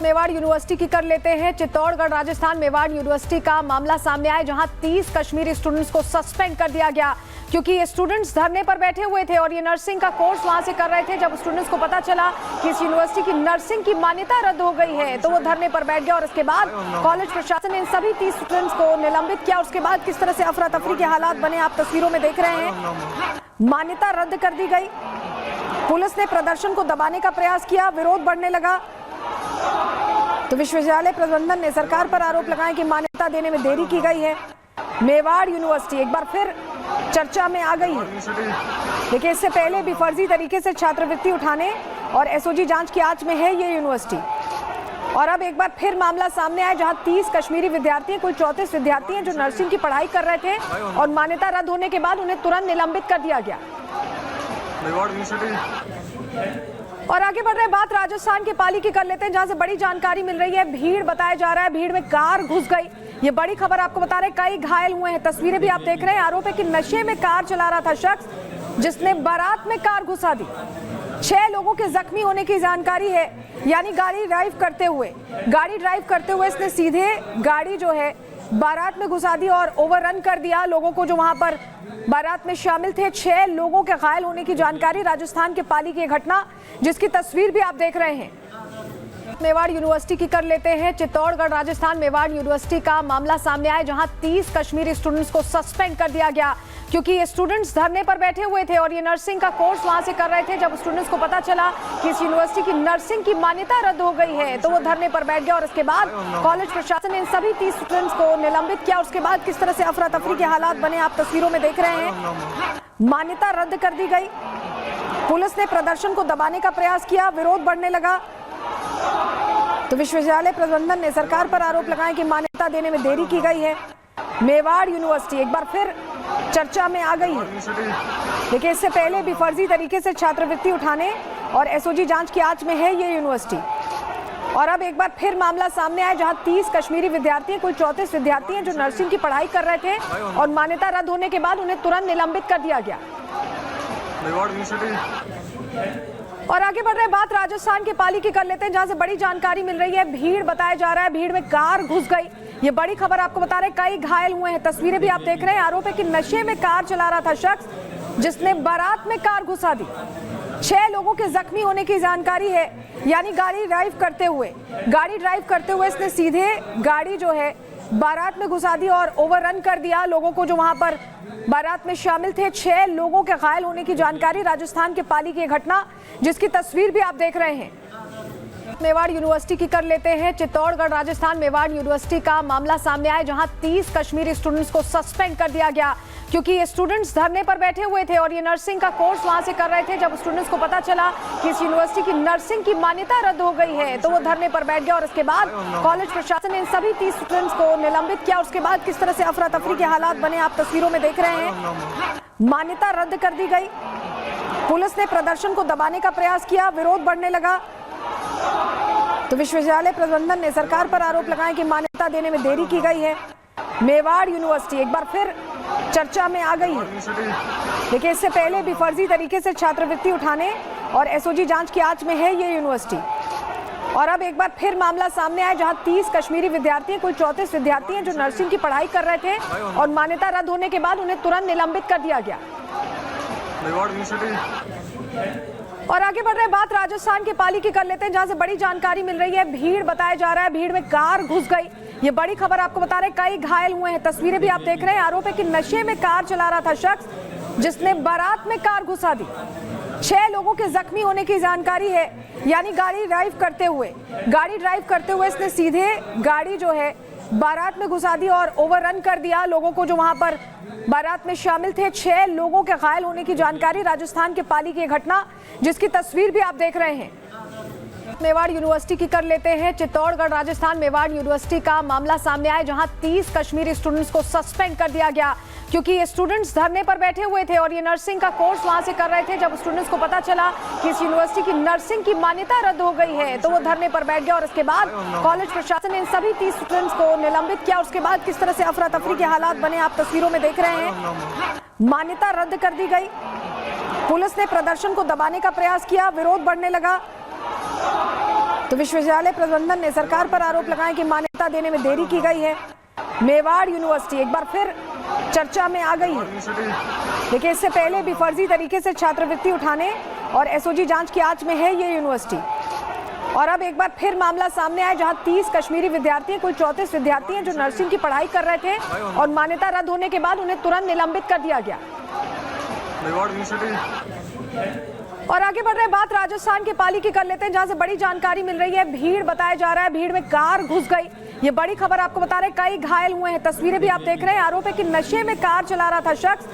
Mewar university की कर लेते हैं। चित्तौड़गढ़ राजस्थान मेवाड़ यूनिवर्सिटी का मामला सामने आया, जहां 30 कश्मीरी स्टूडेंट्स को सस्पेंड कर दिया गया क्योंकि ये स्टूडेंट्स धरने पर बैठे हुए थे और ये नर्सिंग का कोर्स वहां से कर रहे थे। जब स्टूडेंट्स को पता चला कि इस यूनिवर्सिटी की नर्सिंग की मान्यता रद्द हो गई है तो वो धरने पर बैठ गया और उसके बाद कॉलेज प्रशासन ने इन सभी 30 स्टूडेंट्स को निलंबित किया। उसके बाद किस तरह से अफरा तफरी के हालात बने आप तस्वीरों में देख रहे हैं। मान्यता रद्द कर दी गई। पुलिस ने प्रदर्शन को दबाने का प्रयास किया, विरोध बढ़ने लगा तो विश्वविद्यालय प्रबंधन ने सरकार पर आरोप लगाया कि मान्यता देने में देरी की गई है। मेवाड़ यूनिवर्सिटी एक बार फिर चर्चा में आ गई है। देखिए, इससे पहले भी फर्जी तरीके से छात्रवृत्ति उठाने और एसओजी जांच की आंच में है ये यूनिवर्सिटी, और अब एक बार फिर मामला सामने आया जहां 30 कश्मीरी विद्यार्थी, कुल 34 विद्यार्थी हैं जो नर्सिंग की पढ़ाई कर रहे थे और मान्यता रद्द होने के बाद उन्हें तुरंत निलंबित कर दिया गया। और आगे बढ़ रहे बात राजस्थान के पाली की कर लेते हैं, जहां से बड़ी जानकारी मिल रही है। भीड़ बताया जा रहा है, भीड़ में कार घुस गई। ये बड़ी खबर आपको बता रहे, कई घायल हुए हैं। तस्वीरें भी आप देख रहे हैं। आरोप है कि नशे में कार चला रहा था शख्स, जिसने बारात में कार घुसा दी। 6 लोगों के जख्मी होने की जानकारी है। यानी गाड़ी ड्राइव करते हुए इसने सीधे गाड़ी जो है बारात में घुसा दी और ओवररन कर दिया लोगों को जो वहां पर बारात में शामिल थे। 6 लोगों के घायल होने की जानकारी। राजस्थान के पाली की घटना, जिसकी तस्वीर भी आप देख रहे हैं। मेवाड़ यूनिवर्सिटी की कर लेते हैं। चित्तौड़गढ़ राजस्थान मेवाड़ यूनिवर्सिटी का मामला सामने आया, जहां 30 कश्मीरी स्टूडेंट्स को सस्पेंड कर दिया गया क्योंकि ये स्टूडेंट्स धरने पर बैठे हुए थे और ये नर्सिंग का कोर्स वहां से कर रहे थे। जब स्टूडेंट्स को पता चला कि इस यूनिवर्सिटी की नर्सिंग की मान्यता रद्द हो गई है तो वो धरने पर बैठ गया और उसके बाद कॉलेज प्रशासन ने इन सभी 30 स्टूडेंट्स को निलंबित किया। उसके बाद किस तरह से अफरा तफरी के हालात बने आप तस्वीरों में देख रहे हैं। मान्यता रद्द कर दी गई। पुलिस ने प्रदर्शन को दबाने का प्रयास किया, विरोध बढ़ने लगा तो विश्वविद्यालय प्रबंधन ने सरकार पर आरोप लगाया कि मान्यता देने में देरी की गई है। मेवाड़ यूनिवर्सिटी एक बार फिर चर्चा में आ गई है। देखिए, इससे पहले भी फर्जी तरीके से छात्रवृत्ति उठाने और एसओजी जांच की आंच में है ये यूनिवर्सिटी, और अब एक बार फिर मामला सामने आया जहां 30 कश्मीरी विद्यार्थी, कुल 34 विद्यार्थी हैं जो नर्सिंग की पढ़ाई कर रहे थे और मान्यता रद्द होने के बाद उन्हें तुरंत निलंबित कर दिया गया। और आगे बढ़ रहे बात राजस्थान के पाली की कर लेते हैं, जहां से बड़ी जानकारी मिल रही है। भीड़ बताया जा रहा है, भीड़ में कार घुस गई। ये बड़ी खबर आपको बता रहे, कई घायल हुए हैं। तस्वीरें भी आप देख रहे हैं। आरोप है कि नशे में कार चला रहा था शख्स, जिसने बारात में कार घुसा दी। 6 लोगों के जख्मी होने की जानकारी है। यानी गाड़ी ड्राइव करते हुए इसने सीधे गाड़ी जो है बारात में घुसा दी और ओवररन कर दिया लोगों को जो वहां पर बारात में शामिल थे। 6 लोगों के घायल होने की जानकारी। राजस्थान के पाली की घटना, जिसकी तस्वीर भी आप देख रहे हैं। मेवाड़ यूनिवर्सिटी की कर लेते हैं। चित्तौड़गढ़ राजस्थान मेवाड़ यूनिवर्सिटी का मामला सामने आया, जहां 30 कश्मीरी स्टूडेंट्स को सस्पेंड कर दिया गया क्योंकि ये स्टूडेंट्स धरने पर बैठे हुए थे और ये नर्सिंग का कोर्स वहां से कर रहे थे। जब स्टूडेंट्स को पता चला कि इस यूनिवर्सिटी की नर्सिंग की मान्यता रद्द हो गई है तो वो धरने पर बैठ गया और उसके बाद कॉलेज प्रशासन ने इन सभी 30 स्टूडेंट्स को निलंबित किया। उसके बाद किस तरह से अफरा तफरी के हालात बने आप तस्वीरों में देख रहे हैं। मान्यता रद्द कर दी गई। पुलिस ने प्रदर्शन को दबाने का प्रयास किया, विरोध बढ़ने लगा तो विश्वविद्यालय प्रबंधन ने सरकार पर आरोप लगाया कि मान्यता देने में देरी की गई है। मेवाड़ यूनिवर्सिटी एक बार फिर चर्चा में आ गई है। देखिए, इससे पहले भी फर्जी तरीके से छात्रवृत्ति उठाने और एसओजी जांच की आंच में है ये यूनिवर्सिटी, और अब एक बार फिर मामला सामने आया जहां 30 कश्मीरी विद्यार्थी, कुल 34 विद्यार्थी हैं जो नर्सिंग की पढ़ाई कर रहे थे और मान्यता रद्द होने के बाद उन्हें तुरंत निलंबित कर दिया गया। और आगे बढ़ रहे बात राजस्थान के पाली की कर लेते हैं, जहां से बड़ी जानकारी मिल रही है। भीड़ बताया जा रहा है, भीड़ में कार घुस गई। ये बड़ी खबर आपको बता रहे, कई घायल हुए हैं। तस्वीरें भी आप देख रहे हैं। आरोप है कि नशे में कार चला रहा था शख्स, जिसने बारात में कार घुसा दी। 6 लोगों के जख्मी होने की जानकारी है। यानी गाड़ी ड्राइव करते हुए इसने सीधे गाड़ी जो है बारात में घुसा दी और ओवररन कर दिया लोगों को जो वहां पर बारात में शामिल थे। 6 लोगों के घायल होने की जानकारी। राजस्थान के पाली की घटना, जिसकी तस्वीर भी आप देख रहे हैं। मेवाड़ यूनिवर्सिटी की कर लेते हैं। चित्तौड़गढ़ राजस्थान मेवाड़ यूनिवर्सिटी का मामला सामने आया, जहां 30 कश्मीरी स्टूडेंट्स को सस्पेंड कर दिया गया क्योंकि ये स्टूडेंट्स धरने पर बैठे हुए थे और ये नर्सिंग का कोर्स वहां से कर रहे थे। जब स्टूडेंट्स को पता चला कि इस यूनिवर्सिटी की नर्सिंग की मान्यता रद्द हो गई है तो वो धरने पर बैठ गया और उसके बाद कॉलेज प्रशासन ने इन सभी 30 स्टूडेंट्स को निलंबित किया। उसके बाद किस तरह से अफरा तफरी के हालात बने आप तस्वीरों में देख रहे हैं। मान्यता रद्द कर दी गई। पुलिस ने प्रदर्शन को दबाने का प्रयास किया, विरोध बढ़ने लगा तो विश्वविद्यालय प्रबंधन ने सरकार पर आरोप लगाए कि मान्यता देने में देरी की गई है। मेवाड़ यूनिवर्सिटी एक बार फिर चर्चा में आ गई है। देखिए, इससे पहले भी फर्जी तरीके से छात्रवृत्ति उठाने और एसओजी जांच की आंच में है ये यूनिवर्सिटी। और अब एक बार फिर मामला सामने आया, जहां 30 कश्मीरी विद्यार्थी, कुल 34 विद्यार्थी हैं जो नर्सिंग की पढ़ाई कर रहे थे और मान्यता रद्द होने के बाद उन्हें तुरंत निलंबित कर दिया गया। और आगे बढ़ रहे बात राजस्थान के पाली की कर लेते हैं, जहां से बड़ी जानकारी मिल रही है। भीड़ बताया जा रहा है, भीड़ में कार घुस गई। ये बड़ी खबर आपको बता रहे, कई घायल हुए हैं। तस्वीरें भी आप देख रहे हैं। आरोप है कि नशे में कार चला रहा था शख्स,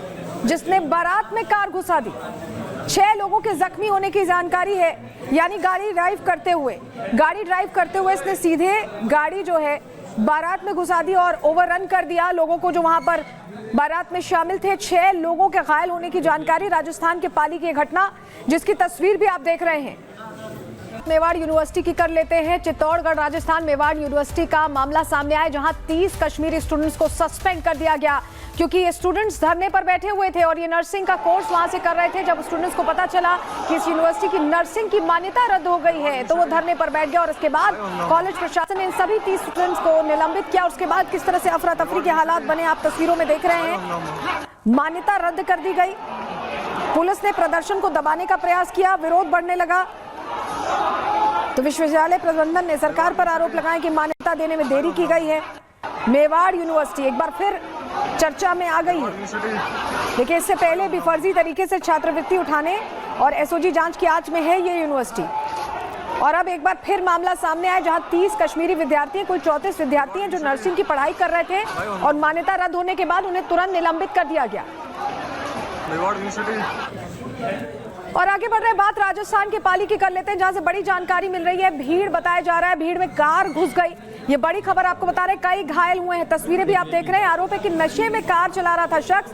जिसने बारात में कार घुसा दी। 6 लोगों के जख्मी होने की जानकारी है। यानी गाड़ी ड्राइव करते हुए इसने सीधे गाड़ी जो है बारात में घुसा दी और ओवररन कर दिया लोगों को जो वहां पर बारात में शामिल थे। 6 लोगों के घायल होने की जानकारी। राजस्थान के पाली की घटना, जिसकी तस्वीर भी आप देख रहे हैं। मेवाड़ यूनिवर्सिटी की कर लेते हैं। चित्तौड़गढ़ राजस्थान मेवाड़ यूनिवर्सिटी का मामला सामने आया, जहां 30 कश्मीरी स्टूडेंट्स को सस्पेंड कर दिया गया, क्योंकि ये स्टूडेंट्स धरने पर बैठे हुए थे और ये नर्सिंग का कोर्स वहां से कर रहे थे। जब स्टूडेंट्स को पता चला कि इस यूनिवर्सिटी की नर्सिंग की मान्यता रद्द हो गई है, तो वो धरने पर बैठ गया और उसके बाद कॉलेज प्रशासन ने इन सभी 30 स्टूडेंट्स को निलंबित किया। उसके बाद किस तरह से अफरा तफरी के हालात बने, आप तस्वीरों में देख रहे हैं। मान्यता रद्द कर दी गई। पुलिस ने प्रदर्शन को दबाने का प्रयास किया, विरोध बढ़ने लगा। तो विश्वविद्यालय प्रबंधन ने सरकार पर आरोप लगाए कि मान्यता देने में देरी की गई है। मेवाड़ यूनिवर्सिटी एक बार फिर चर्चा में आ गई है। देखिए, इससे पहले भी फर्जी तरीके से छात्रवृत्ति उठाने और एसओजी जांच की आंच में है ये यूनिवर्सिटी। और अब एक बार फिर मामला सामने आया, जहां 30 कश्मीरी विद्यार्थी, कुल 34 विद्यार्थी हैं जो नर्सिंग की पढ़ाई कर रहे थे और मान्यता रद्द होने के बाद उन्हें तुरंत निलंबित कर दिया गया। और आगे बढ़ रहे बात राजस्थान के पाली की कर लेते हैं, जहां से बड़ी जानकारी मिल रही है। भीड़ बताया जा रहा है, भीड़ में कार घुस गई। ये बड़ी खबर आपको बता रहे, कई घायल हुए हैं। तस्वीरें भी आप देख रहे हैं। आरोप है कि नशे में कार चला रहा था शख्स,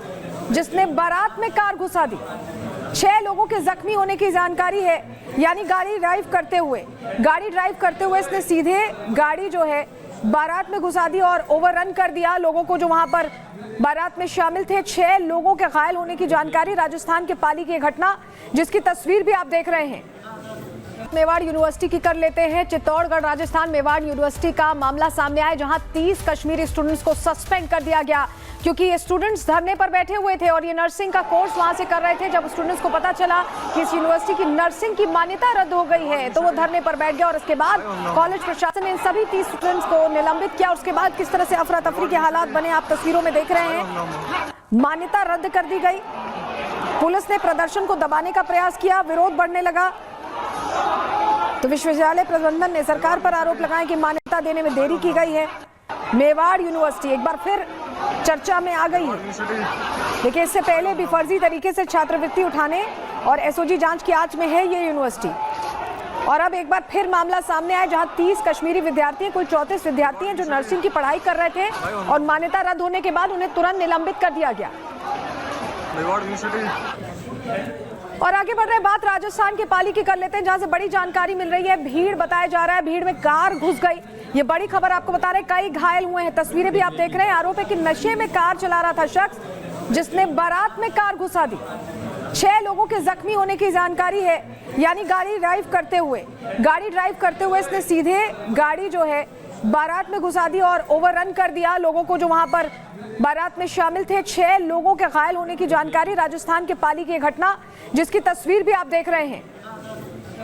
जिसने बारात में कार घुसा दी। 6 लोगों के जख्मी होने की जानकारी है। यानी गाड़ी ड्राइव करते हुए इसने सीधे गाड़ी जो है बारात में घुसा दी और ओवररन कर दिया लोगों को जो वहां पर बारात में शामिल थे। 6 लोगों के घायल होने की जानकारी। राजस्थान के पाली की घटना, जिसकी तस्वीर भी आप देख रहे हैं। मेवाड़ यूनिवर्सिटी की कर लेते हैं। चित्तौड़गढ़ राजस्थान मेवाड़ यूनिवर्सिटी का मामला सामने आया, जहां 30 कश्मीरी स्टूडेंट्स को सस्पेंड कर दिया गया, क्योंकि ये स्टूडेंट्स धरने पर बैठे हुए थे और ये नर्सिंग का कोर्स वहां से कर रहे थे। जब स्टूडेंट्स को पता चला कि इस यूनिवर्सिटी की नर्सिंग की मान्यता रद्द हो गई है, तो वो धरने पर बैठ गया और उसके बाद कॉलेज प्रशासन ने इन सभी 30 स्टूडेंट्स को निलंबित किया। उसके बाद किस तरह से अफरा तफरी के हालात बने, आप तस्वीरों में देख रहे हैं। मान्यता रद्द कर दी गई। पुलिस ने प्रदर्शन को दबाने का प्रयास किया, विरोध बढ़ने लगा। तो विश्वविद्यालय प्रबंधन ने सरकार पर आरोप लगाए कि मान्यता देने में देरी की गई है। मेवाड़ यूनिवर्सिटी एक बार फिर चर्चा में आ गई है। देखिए, इससे पहले भी फर्जी तरीके से छात्रवृत्ति उठाने और एसओजी जांच की आंच में है ये यूनिवर्सिटी। और अब एक बार फिर मामला सामने आया, जहां 30 कश्मीरी विद्यार्थी, कुल 34 विद्यार्थी हैं जो नर्सिंग की पढ़ाई कर रहे थे और मान्यता रद्द होने के बाद उन्हें तुरंत निलंबित कर दिया गया। और आगे बढ़ रहे बात राजस्थान के पाली की कर लेते हैं, जहां से बड़ी जानकारी मिल रही है। भीड़ बताया जा रहा है, भीड़ में कार घुस गई। ये बड़ी खबर आपको बता रहे, कई घायल हुए हैं। तस्वीरें भी आप देख रहे हैं। आरोप है कि नशे में कार चला रहा था शख्स, जिसने बारात में कार घुसा दी। 6 लोगों के जख्मी होने की जानकारी है। यानी गाड़ी ड्राइव करते हुए इसने सीधे गाड़ी जो है बारात में घुसा दी और ओवररन कर दिया लोगों को जो वहां पर बारात में शामिल थे। 6 लोगों के घायल होने की जानकारी। राजस्थान के पाली की घटना, जिसकी तस्वीर भी आप देख रहे हैं।